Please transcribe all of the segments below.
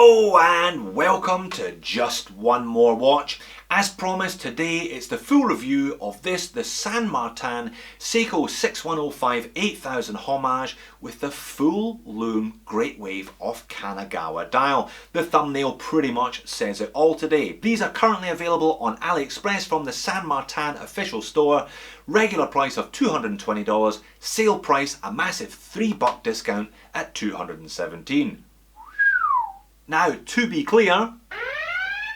Hello and welcome to Just One More Watch. As promised, today it's the full review of the San Martin Seiko 6105 8000 homage with the full Lume Great Wave of Kanagawa dial. The thumbnail pretty much says it all today. These are currently available on AliExpress from the San Martin official store. Regular price of $220, sale price a massive $3 discount at $217. Now, to be clear,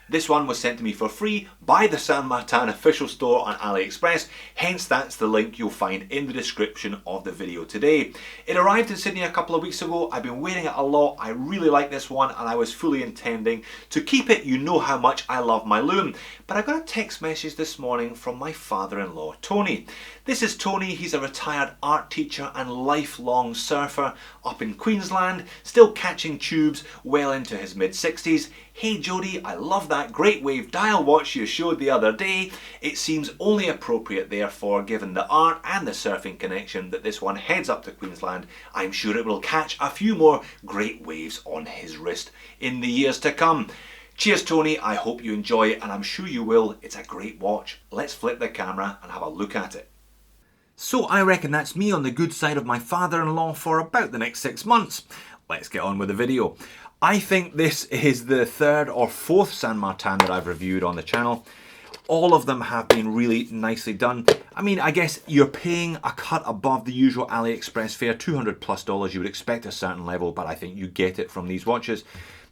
this one was sent to me for free by the San Martin official store on AliExpress, hence that's the link you'll find in the description of the video today. It arrived in Sydney a couple of weeks ago. I've been wearing it a lot. I really like this one and I was fully intending to keep it. You know how much I love my Lume. But I got a text message this morning from my father-in-law, Tony. This is Tony. He's a retired art teacher and lifelong surfer up in Queensland, still catching tubes well into his mid-60s. Hey Jody, I love that Great Wave dial watch you showed the other day. It seems only appropriate therefore, given the art and the surfing connection, that this one heads up to Queensland. I'm sure it will catch a few more great waves on his wrist in the years to come. Cheers Tony, I hope you enjoy it and I'm sure you will. It's a great watch. Let's flip the camera and have a look at it. So I reckon that's me on the good side of my father-in-law for about the next 6 months. Let's get on with the video. I think this is the third or fourth San Martin that I've reviewed on the channel. All of them have been really nicely done. I mean, I guess you're paying a cut above the usual AliExpress fare, $200+. You would expect a certain level, but I think you get it from these watches.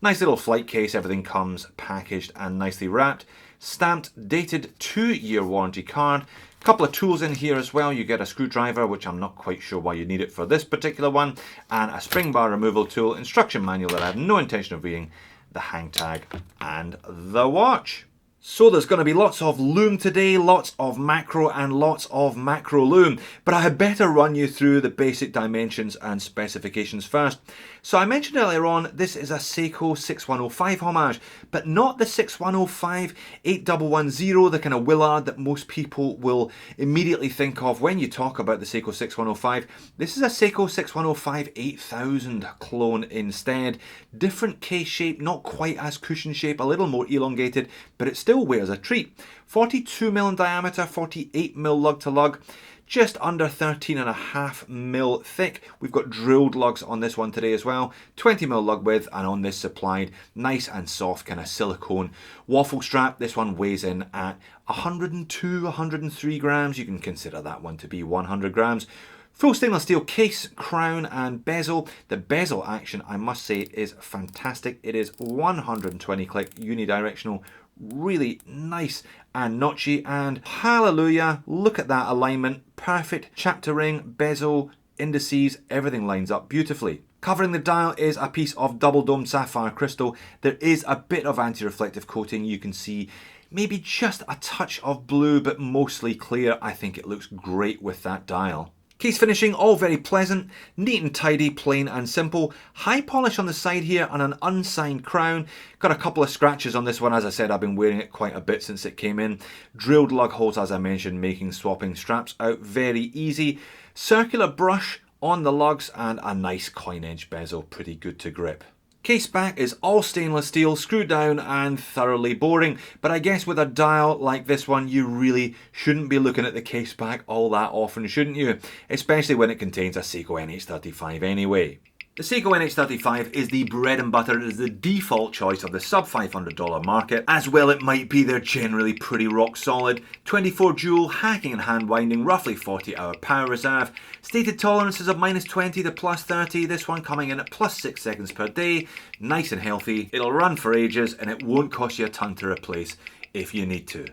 Nice little flight case, everything comes packaged and nicely wrapped. Stamped, dated 2-year warranty card. Couple of tools in here as well. You get a screwdriver, which I'm not quite sure why you need it for this particular one, and a spring bar removal tool, instruction manual that I have no intention of reading, the hang tag, and the watch. So there's going to be lots of Lume today, lots of macro and lots of macro Lume, but I had better run you through the basic dimensions and specifications first. So I mentioned earlier on, this is a Seiko 6105 homage, but not the 6105 8110, the kind of Willard that most people will immediately think of when you talk about the Seiko 6105. This is a Seiko 6105 8000 clone instead. Different case shape, not quite as cushion shape, a little more elongated, but it still wears a treat. 42mm in diameter, 48mm lug to lug. Just under 13.5mm thick. We've got drilled lugs on this one today as well. 20mm lug width, and on this supplied nice and soft kind of silicone waffle strap. This one weighs in at 102, 103 grams. You can consider that one to be 100 grams. Full stainless steel case, crown and bezel. The bezel action, I must say, is fantastic. It is 120 click unidirectional. Really nice and notchy, and hallelujah, look at that alignment. Perfect chapter ring, bezel, indices, everything lines up beautifully. Covering the dial is a piece of double dome sapphire crystal. There is a bit of anti-reflective coating. You can see maybe just a touch of blue, but mostly clear. I think it looks great with that dial. Case finishing, all very pleasant, neat and tidy, plain and simple. High polish on the side here and an unsigned crown. Got a couple of scratches on this one. As I said, I've been wearing it quite a bit since it came in. Drilled lug holes, as I mentioned, making swapping straps out very easy. Circular brush on the lugs and a nice coin edge bezel, pretty good to grip. Case back is all stainless steel, screwed down and thoroughly boring, but I guess with a dial like this one you really shouldn't be looking at the case back all that often, shouldn't you? Especially when it contains a Seiko NH35 anyway. The Seiko NH35 is the bread and butter. It is the default choice of the sub $500 market. As well it might be, they're generally pretty rock solid. 24 joule, hacking and hand winding, roughly 40-hour power reserve. Stated tolerances of -20 to +30, this one coming in at +6 seconds per day. Nice and healthy. It'll run for ages and it won't cost you a ton to replace if you need to.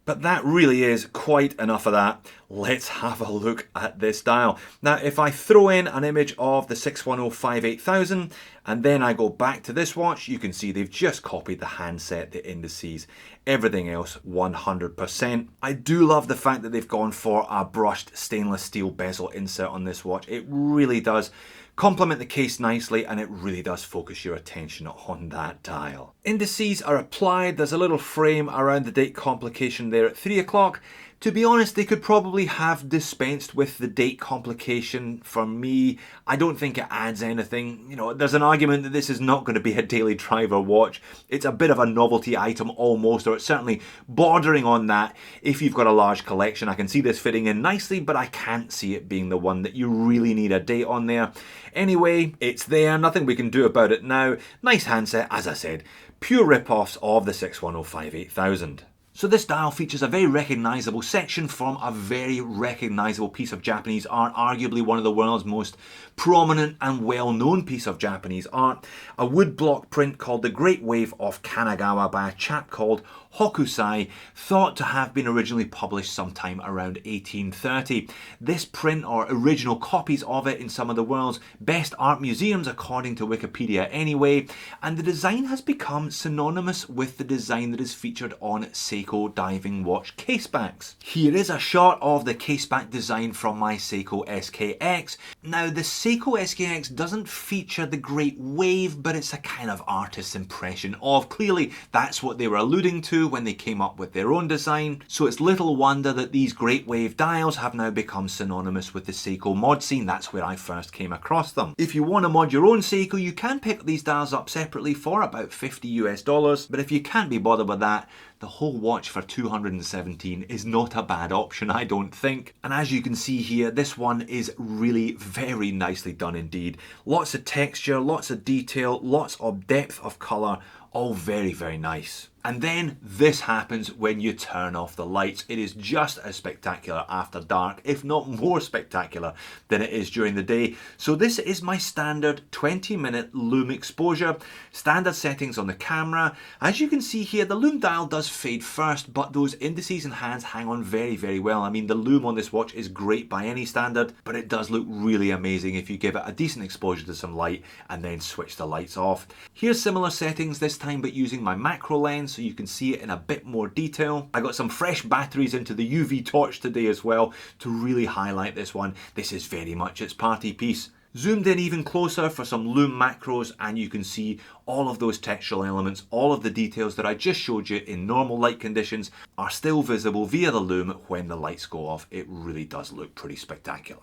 But that really is quite enough of that. Let's have a look at this dial. Now, if I throw in an image of the 6105 8000 and then I go back to this watch, you can see they've just copied the handset, the indices, everything else 100%. I do love the fact that they've gone for a brushed stainless steel bezel insert on this watch. It really does complement the case nicely and it really does focus your attention on that dial. Indices are applied. There's a little frame around the date complication there at 3 o'clock. To be honest, they could probably have dispensed with the date complication. For me, I don't think it adds anything. You know, there's an argument that this is not going to be a daily driver watch. It's a bit of a novelty item almost, or it's certainly bordering on that. If you've got a large collection, I can see this fitting in nicely, but I can't see it being the one that you really need a date on there. Anyway, it's there, nothing we can do about it now. Nice handset, as I said, pure rip-offs of the 6105-8000. So this dial features a very recognisable section from a very recognisable piece of Japanese art, arguably one of the world's most prominent and well-known piece of Japanese art, a woodblock print called The Great Wave of Kanagawa by a chap called Hokusai, thought to have been originally published sometime around 1830. This print, or original copies of it, in some of the world's best art museums according to Wikipedia anyway, and the design has become synonymous with the design that is featured on Seiko diving watch casebacks. Here is a shot of the caseback design from my Seiko SKX. Now the Seiko SKX doesn't feature the Great Wave, but it's a kind of artist's impression of. Clearly that's what they were alluding to when they came up with their own design, so it's little wonder that these Great Wave dials have now become synonymous with the Seiko mod scene. That's where I first came across them. If you want to mod your own Seiko, you can pick these dials up separately for about $50 US, but if you can't be bothered with that, the whole watch for $217 is not a bad option, I don't think. And as you can see here, this one is really very nicely done indeed. Lots of texture, lots of detail, lots of depth of colour, all very, very nice. And then this happens when you turn off the lights. It is just as spectacular after dark, if not more spectacular than it is during the day. So this is my standard 20-minute Lume exposure. Standard settings on the camera. As you can see here, the Lume dial does fade first, but those indices and hands hang on very, very well. I mean, the Lume on this watch is great by any standard, but it does look really amazing if you give it a decent exposure to some light and then switch the lights off. Here's similar settings this time, but using my macro lens, so you can see it in a bit more detail. I got some fresh batteries into the UV torch today as well to really highlight this one. This is very much its party piece. Zoomed in even closer for some Lume macros, and you can see all of those textural elements, all of the details that I just showed you in normal light conditions are still visible via the Lume when the lights go off. It really does look pretty spectacular.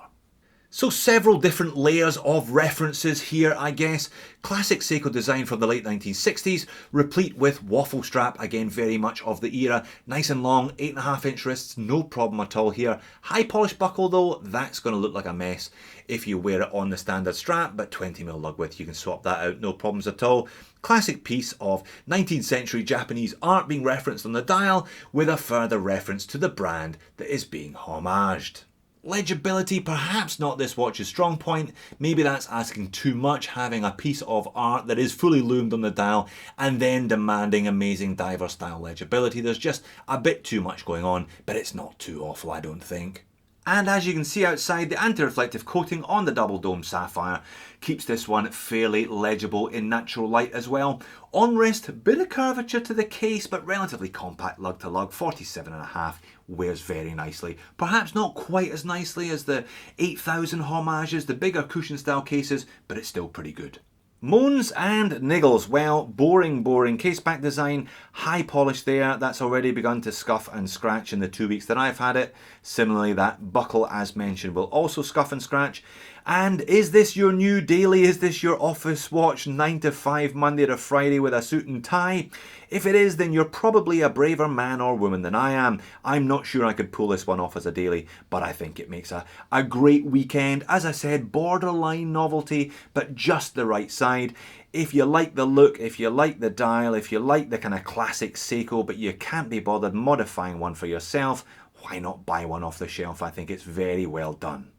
So several different layers of references here, I guess. Classic Seiko design from the late 1960s, replete with waffle strap, again very much of the era. Nice and long, 8.5-inch wrists, no problem at all here. High polish buckle though, that's going to look like a mess if you wear it on the standard strap, but 20mm lug width, you can swap that out, no problems at all. Classic piece of 19th century Japanese art being referenced on the dial, with a further reference to the brand that is being homaged. Legibility, perhaps not this watch's strong point. Maybe that's asking too much, having a piece of art that is fully loomed on the dial and then demanding amazing diver style legibility. There's just a bit too much going on, but it's not too awful, I don't think. And as you can see outside, the anti-reflective coating on the double dome sapphire keeps this one fairly legible in natural light as well. On wrist, bit of curvature to the case, but relatively compact lug to lug, 47.5, wears very nicely. Perhaps not quite as nicely as the 8000 homages, the bigger cushion style cases, but it's still pretty good. Moans and niggles. Well, boring caseback design, high polish there. That's already begun to scuff and scratch in the 2 weeks that I've had it. Similarly, that buckle, as mentioned, will also scuff and scratch. And is this your new daily? Is this your office watch 9 to 5 Monday to Friday with a suit and tie? If it is, then you're probably a braver man or woman than I am. I'm not sure I could pull this one off as a daily, but I think it makes a great weekend. As I said, borderline novelty, but just the right side. If you like the look, if you like the dial, if you like the kind of classic Seiko, but you can't be bothered modifying one for yourself, why not buy one off the shelf? I think it's very well done.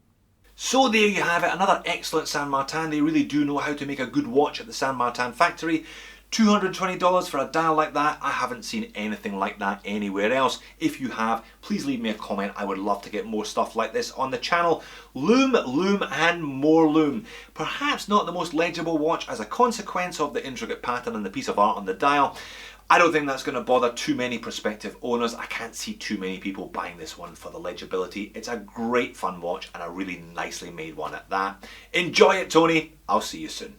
So there you have it, another excellent San Martin. They really do know how to make a good watch at the San Martin factory. $220 for a dial like that. I haven't seen anything like that anywhere else. If you have, please leave me a comment. I would love to get more stuff like this on the channel. Lume, Lume and more Lume. Perhaps not the most legible watch as a consequence of the intricate pattern and the piece of art on the dial. I don't think that's going to bother too many prospective owners. I can't see too many people buying this one for the legibility. It's a great fun watch and a really nicely made one at that. Enjoy it, Tony. I'll see you soon.